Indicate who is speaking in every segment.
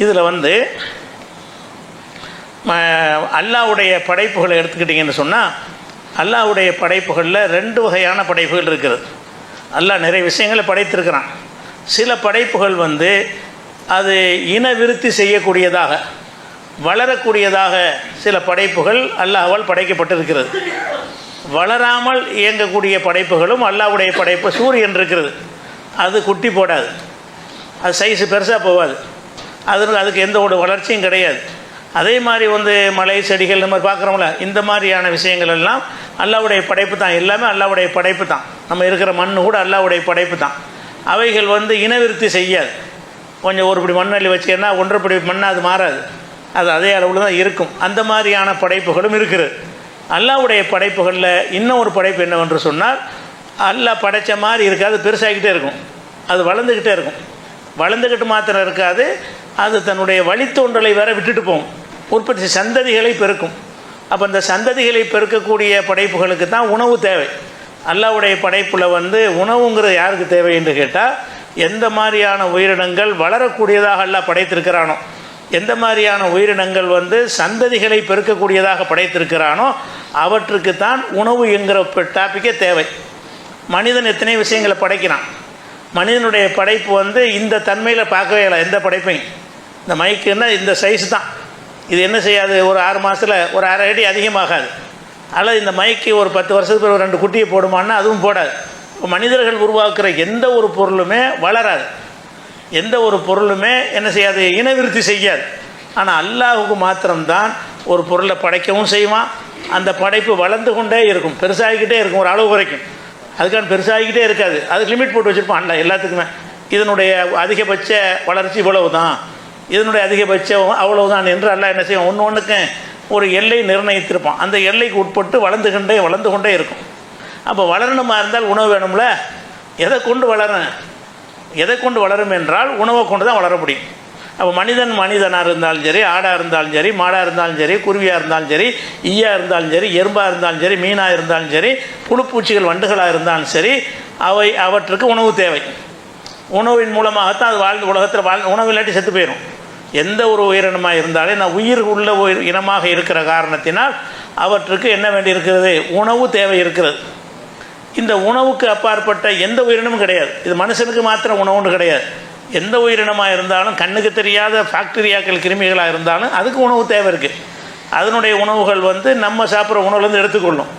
Speaker 1: இதில் வந்து அல்லாஹ்வுடைய படைப்புகளை எடுத்துக்கிட்டிங்கன்னு சொன்னால், அல்லாஹ்வுடைய படைப்புகளில் 2 வகையான படைப்புகள் இருக்குது. அல்லாஹ் நிறைய விஷயங்களை படைத்திருக்கிறான். சில படைப்புகள் வந்து அது இனவிருத்தி செய்யக்கூடியதாக, வளரக்கூடியதாக சில படைப்புகள் அல்லாஹ்வால் படைக்கப்பட்டிருக்கிறது. வளராமல் இயங்கக்கூடிய படைப்புகளும் அல்லாஹ்வுடைய படைப்பு. சூரியன் இருக்கிறது, அது குட்டி போடாது, அது சைஸு பெருசாக போகாது, அதுக்கு எந்த ஒரு வளர்ச்சியும் கிடையாது. அதே மாதிரி வந்து மலை செடிகள் இந்த மாதிரி பார்க்குறோம்ல, இந்த மாதிரியான விஷயங்கள் எல்லாம் அல்லாஹ்வுடைய படைப்பு தான். எல்லாமே அல்லாஹ்வுடைய படைப்பு தான். நம்ம இருக்கிற மண் கூட அல்லாஹ்வுடைய படைப்பு தான். அவைகள் வந்து இனவிருத்தி செய்யாது. கொஞ்சம் ஒரு படி மண்ணள்ளி வச்சுக்கன்னா 1.5 படி மண் அது மாறாது, அது அதே அளவில் தான் இருக்கும். அந்த மாதிரியான படைப்புகளும் இருக்குது. அல்லாஹ்வுடைய படைப்புகளில் இன்னும் ஒரு படைப்பு என்னவென்று சொன்னால், அல்லாஹ் படைத்த மாதிரி இருக்காது, பெருசாகிக்கிட்டே இருக்கும், அது வளர்ந்துக்கிட்டே இருக்கும். வளர்ந்துக்கிட்டு மாத்திரம் இருக்காது, அது தன்னுடைய வழித்தோன்றலை வேற விட்டுட்டு போகும், உற்பத்தி சந்ததிகளை பெருக்கும். அப்போ இந்த சந்ததிகளை பெருக்கக்கூடிய படைப்புகளுக்கு தான் உணவு தேவை. அல்லாஹ்வுடைய படைப்பில் வந்து உணவுங்கிறது யாருக்கு தேவை என்று கேட்டால், எந்த மாதிரியான உயிரினங்கள் வளரக்கூடியதாக அல்லாஹ் படைத்திருக்கிறானோ, எந்த மாதிரியான உயிரினங்கள் வந்து சந்ததிகளை பெருக்கக்கூடியதாக படைத்திருக்கிறானோ அவற்றுக்கு தான் உணவு என்கிற டாப்பிக்கே தேவை. மனிதன் எத்தனை விஷயங்களை படைக்கிறான். மனிதனுடைய படைப்பு வந்து இந்த தன்மையில் பார்க்கவே இல்லை எந்த படைப்பையும். இந்த மைக்குன்னா இந்த சைஸ் தான், இது என்ன செய்யாது, ஒரு 6 மாதத்தில் ஒரு 1/2 அடி அதிகமாகாது. அல்லது இந்த மைக்கு ஒரு 10 வருஷத்துக்கு ஒரு 2 குட்டியை போடுமான்னா அதுவும் போடாது. மனிதர்கள் உருவாக்குற எந்த ஒரு பொருளுமே வளராது, எந்த ஒரு பொருளுமே என்ன செய்யாது, இனவிருத்தி செய்யாது. ஆனால் அல்லாஹுக்கு மாத்திரம்தான் ஒரு பொருளை படைக்கவும் செய்வான், அந்த படைப்பு வளர்ந்து கொண்டே இருக்கும், பெருசாகிக்கிட்டே இருக்கும் ஒரு அளவு வரைக்கும். அதுக்கான பெருசாகிக்கிட்டே இருக்காது, அதுக்கு லிமிட் போட்டு வச்சுருப்பான் அல்ல எல்லாத்துக்குமே. இதனுடைய அதிகபட்ச வளர்ச்சி இவ்வளவு தான், இதனுடைய அதிகபட்சம் அவ்வளவுதான் என்று அல்லாஹ் என்ன செய்வோம், ஒன்று ஒன்றுக்கும் ஒரு எல்லை நிர்ணயித்திருப்பான். அந்த எல்லைக்கு உட்பட்டு வளர்ந்து கொண்டே இருக்கும். அப்போ வளரணுமா இருந்தால் உணவு வேணும்ல. எதை கொண்டு வளரும் என்றால் உணவை கொண்டு தான் வளர முடியும். அப்போ மனிதனாக இருந்தாலும் சரி, ஆடாக இருந்தாலும் சரி, மாடாக இருந்தாலும் சரி, குருவியாக இருந்தாலும் சரி, ஈயாக இருந்தாலும் சரி, எறும்பாக இருந்தாலும் சரி, மீனாக இருந்தாலும் சரி, புழுப்பூச்சிகள் வண்டுகளாக இருந்தாலும் சரி, அவற்றுக்கு உணவு தேவை. உணவின் மூலமாகத்தான் அது உலகத்தில் உணவு இல்லாட்டி செத்து போயிடும். எந்த ஒரு உயிரினமாக இருந்தாலும் நான் உயிர் உள்ள இனமாக இருக்கிற காரணத்தினால் அவற்றுக்கு என்ன வேண்டி இருக்கிறது, உணவு தேவை இருக்கிறது. இந்த உணவுக்கு அப்பாற்பட்ட எந்த உயிரினமும் கிடையாது. இது மனுஷனுக்கு மாத்திரம் உணவுன்னு கிடையாது. எந்த உயிரினமாக இருந்தாலும், கண்ணுக்கு தெரியாத பாக்டீரியாக்கள் கிருமிகளாக இருந்தாலும் அதுக்கு உணவு தேவை இருக்குது. அதனுடைய உணவுகள் வந்து நம்ம சாப்பிட்ற உணவுலேருந்து எடுத்துக்கொள்ளும்.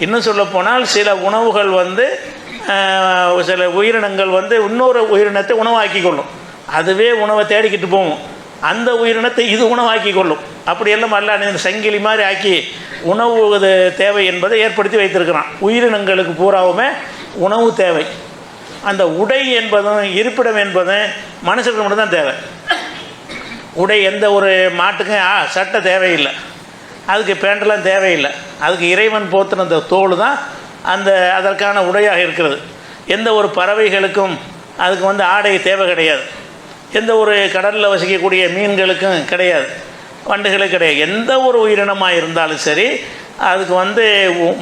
Speaker 1: இன்னும் சொல்லப்போனால் சில உணவுகள் வந்து சில உயிரினங்கள் வந்து இன்னொரு உயிரினத்தை உணவாக்கி கொள்ளும். அதுவே உணவை தேடிக்கிட்டு போகும், அந்த உயிரினத்தை இது உணவாக்கி கொள்ளும். அப்படியெல்லாம் அல்ல சங்கிலி மாதிரி ஆக்கி உணவு தேவை என்பதை ஏற்படுத்தி வைத்திருக்கிறான். உயிரினங்களுக்கு பூராவுமே உணவு தேவை. அந்த உடை என்பதும் இருப்பிடம் என்பதும் மனுஷனுக்கு மட்டும்தான் தேவை. உடை எந்த ஒரு மாட்டுக்கும் சட்டை தேவையில்லை, அதுக்கு பேண்டெல்லாம் தேவையில்லை. அதுக்கு இறைவன் போத்துன அந்த தோல் தான் அதற்கான உடையாக இருக்கிறது. எந்த ஒரு பறவைகளுக்கும் அதுக்கு வந்து ஆடை தேவை கிடையாது. எந்த ஒரு கடலில் வசிக்கக்கூடிய மீன்களுக்கும் கிடையாது, வண்டுகளுக்கு கிடையாது. எந்த ஒரு உயிரினமாக இருந்தாலும் சரி, அதுக்கு வந்து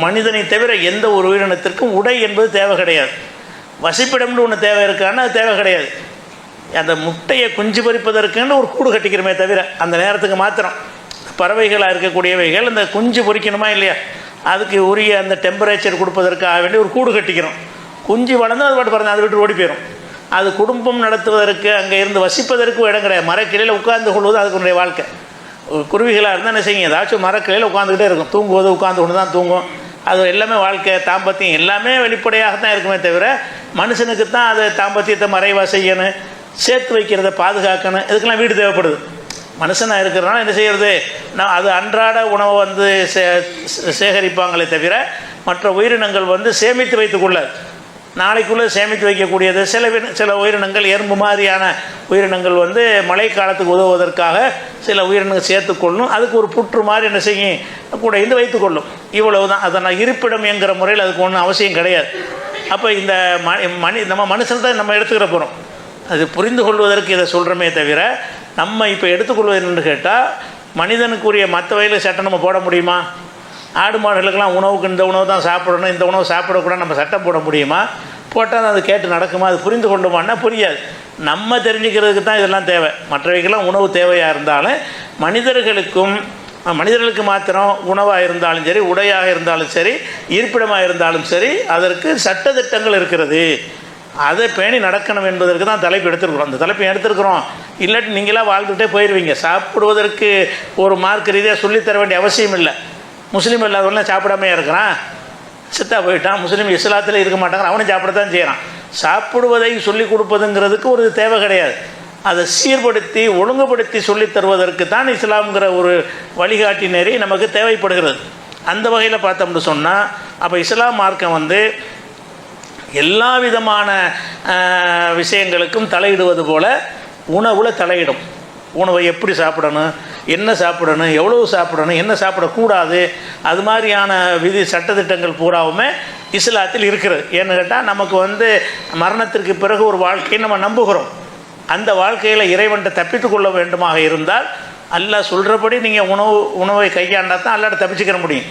Speaker 1: மனிதனை தவிர எந்த ஒரு உயிரினத்திற்கும் உடை என்பது தேவை கிடையாது. வசிப்பிடம்னு ஒன்று தேவை இருக்கான்னு அது தேவை கிடையாது. அந்த முட்டையை குஞ்சு பொரிப்பதற்குன்னு ஒரு கூடு கட்டிக்கிறோமே தவிர அந்த நேரத்துக்கு மாத்திரம். பறவைகளாக இருக்கக்கூடியவைகள் அந்த குஞ்சு பொரிக்கணுமா இல்லையா, அதுக்கு உரிய அந்த டெம்பரேச்சர் கொடுப்பதற்காக வேண்டி ஒரு கூடு கட்டிக்கிறோம். குஞ்சு வளர்ந்து அது பாட்டு பிறந்து அதை விட்டு ஓடி போயிடும். அது குடும்பம் நடத்துவதற்கு, அங்கே இருந்து வசிப்பதற்கு இடம் கிடையாது. மரக்கிளையில் உட்கார்ந்து கொள்வது அதுக்குடைய வாழ்க்கை. குருவிகளாக இருந்தால் என்ன செய்யும், ஏதாச்சும் மரக்கிளையில் உட்காந்துக்கிட்டே இருக்கும், தூங்குவது உட்காந்து கொண்டு தான் தூங்கும். அது எல்லாமே வாழ்க்கை, தாம்பத்தியம் எல்லாமே வெளிப்படையாகத்தான் இருக்குமே தவிர மனுஷனுக்கு தான் அதை தாம்பத்தியத்தை மறைவாக செய்யணும், சேர்த்து வைக்கிறத பாதுகாக்கணும், இதுக்கெல்லாம் வீடு தேவைப்படுது. மனுஷனாக இருக்கிறனால என்ன செய்கிறது, நான் அது அன்றாட உணவை வந்து சேகரிப்பாங்களே தவிர மற்ற உயிரினங்கள் வந்து சேமித்து வைத்துக்கொள்ளாது. நாளைக்குள்ளே சேமித்து வைக்கக்கூடியது. சில உயிரினங்கள், எறும்பு மாதிரியான உயிரினங்கள் வந்து மழை காலத்துக்கு உதவுவதற்காக சில உயிரினங்கள் சேர்த்துக்கொள்ளும். அதுக்கு ஒரு புற்று மாதிரி என்ன செய்யும் கூட இருந்து வைத்துக்கொள்ளும். இவ்வளவு தான். அதை நான் இருப்பிடம் என்கிற முறையில் அதுக்கு ஒன்றும் அவசியம் கிடையாது. அப்போ இந்த நம்ம மனுஷன் தான் நம்ம எடுத்துக்கிற போகிறோம். அது புரிந்து கொள்வதற்கு இதை சொல்கிறோமே தவிர நம்ம இப்போ எடுத்துக்கொள்வது என்னென்னு கேட்டால், மனிதனுக்குரிய மற்ற வகையில் சட்டம் நம்ம போட முடியுமா? ஆடு மாடுகளுக்கெல்லாம் உணவுக்கு இந்த உணவு தான் சாப்பிடணும், இந்த உணவு சாப்பிடக்கூடாது நம்ம சட்டம் போட முடியுமா? போட்டால் அது கேட்டு நடக்குமா, அது புரிந்து கொண்டுமான்னா புரியாது. நம்ம தெரிஞ்சுக்கிறதுக்கு தான் இதெல்லாம் தேவை. மற்றவைக்கெல்லாம் உணவு தேவையாக இருந்தாலும் மனிதர்களுக்கு மாத்திரம் உணவாக இருந்தாலும் சரி, உடையாக இருந்தாலும் சரி, இருப்பிடமாக இருந்தாலும் சரி, அதற்கு சட்டத்திட்டங்கள் இருக்கிறது. அதை பேணி நடக்கணும் என்பதற்கு தான் தலைப்பு எடுத்துருக்குறோம். அந்த தலைப்பை எடுத்துருக்குறோம். இல்லாட்டி நீங்களாக வாழ்ந்துகிட்டே போயிடுவீங்க. சாப்பிடுவதற்கு ஒரு மார்க் ரீதியாக சொல்லித்தர வேண்டிய அவசியம் இல்லை. முஸ்லீம் இல்லாதவங்களாம் சாப்பிடாமே இருக்கிறான், சித்தா போயிட்டான். முஸ்லீம் இஸ்லாத்தில் இருக்க மாட்டாங்க, அவனும் சாப்பிடத்தான் செய்கிறான். சாப்பிடுவதை சொல்லிக் கொடுப்பதுங்கிறதுக்கு ஒரு தேவை கிடையாது. அதை சீர்படுத்தி ஒழுங்குபடுத்தி சொல்லித் தருவதற்கு தான் இஸ்லாம்ங்கிற ஒரு வழிகாட்டி நெறி நமக்கு தேவைப்படுகிறது. அந்த வகையில் பார்த்தோம்னு சொன்னால், அப்போ இஸ்லாம் மார்க்கம் எல்லா விதமான விஷயங்களுக்கும் தலையிடுவது போல் உணவில் தலையிடும். உணவை எப்படி சாப்பிடணும், என்ன சாப்பிடணும், எவ்வளவு சாப்பிடணும், என்ன சாப்பிடக்கூடாது, அது மாதிரியான விதி சட்டத்திட்டங்கள் பூராவுமே இஸ்லாத்தில் இருக்கிறது. ஏன்னு கேட்டால், நமக்கு மரணத்திற்கு பிறகு ஒரு வாழ்க்கையை நம்ம நம்புகிறோம். அந்த வாழ்க்கையில் இறைவன்கிட்ட தப்பித்து கொள்ள வேண்டுமாக இருந்தால் அல்லாஹ் சொல்கிறபடி நீங்கள் உணவை கையாண்டால் தான் அல்லாட்ட தப்பிச்சுக்கிற முடியும்.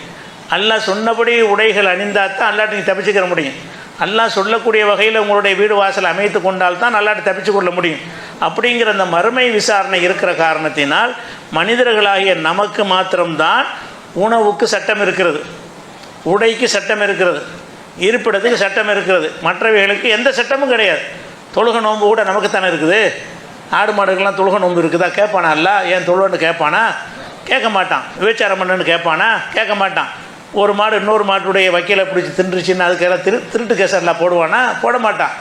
Speaker 1: அல்லாஹ் சொன்னபடி உடைகள் அணிந்தால் தான் அல்லாட்ட நீங்கள் தப்பிச்சுக்கிற முடியும். அல்லாஹ் சொல்லக்கூடிய வகையில் உங்களுடைய வீடு வாசல் அமைத்து கொண்டால் தான் அல்லாட்ட தப்பிச்சு கொள்ள முடியும். அப்படிங்கிற அந்த மறுமை விசாரணை இருக்கிற காரணத்தினால் மனிதர்களாகிய நமக்கு மாத்திரம்தான் உணவுக்கு சட்டம் இருக்கிறது, உடைக்கு சட்டம் இருக்கிறது, இருப்பிடத்துக்கு சட்டம் இருக்கிறது. மற்றவைகளுக்கு எந்த சட்டமும் கிடையாது. தொழுக நோன்பு கூட நமக்கு தானே இருக்குது. ஆடு மாடுகள்லாம் தொழுக நோன்பு இருக்குதா கேட்பானா? அல்ல ஏன் தொழுவன்னு கேட்பானா? கேட்க மாட்டான். விபச்சாரம் பண்ணுன்னு கேட்பானா? கேட்க மாட்டான். ஒரு மாடு இன்னொரு மாட்டுடைய வக்கீலை பிடிச்சி தின்றுச்சின்னு அதுக்கெல்லாம் திருட்டு கேசெல்லாம் போடுவானா? போட மாட்டான்.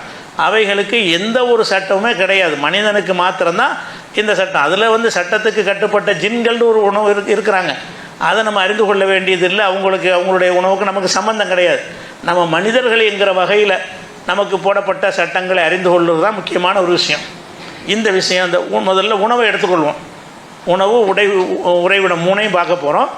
Speaker 1: அவைகளுக்கு எந்த ஒரு சட்டமுமே கிடையாது. மனிதனுக்கு மாத்திரம்தான் இந்த சட்டம். அதில் சட்டத்துக்கு கட்டுப்பட்ட ஜின்கள்னு ஒரு உணவு இருக்கிறாங்க. அதை நம்ம அறிந்து கொள்ள வேண்டியதில்லை. அவங்களுடைய உணவுக்கு நமக்கு சம்பந்தம் கிடையாது. நம்ம மனிதர்கள் என்கிற வகையில் நமக்கு போடப்பட்ட சட்டங்களை அறிந்து கொள்வது தான் முக்கியமான ஒரு விஷயம். இந்த விஷயம் முதல்ல உணவை எடுத்துக்கொள்வோம். உணவு, உறைவிடம் மூணையும் பார்க்க போகிறோம்.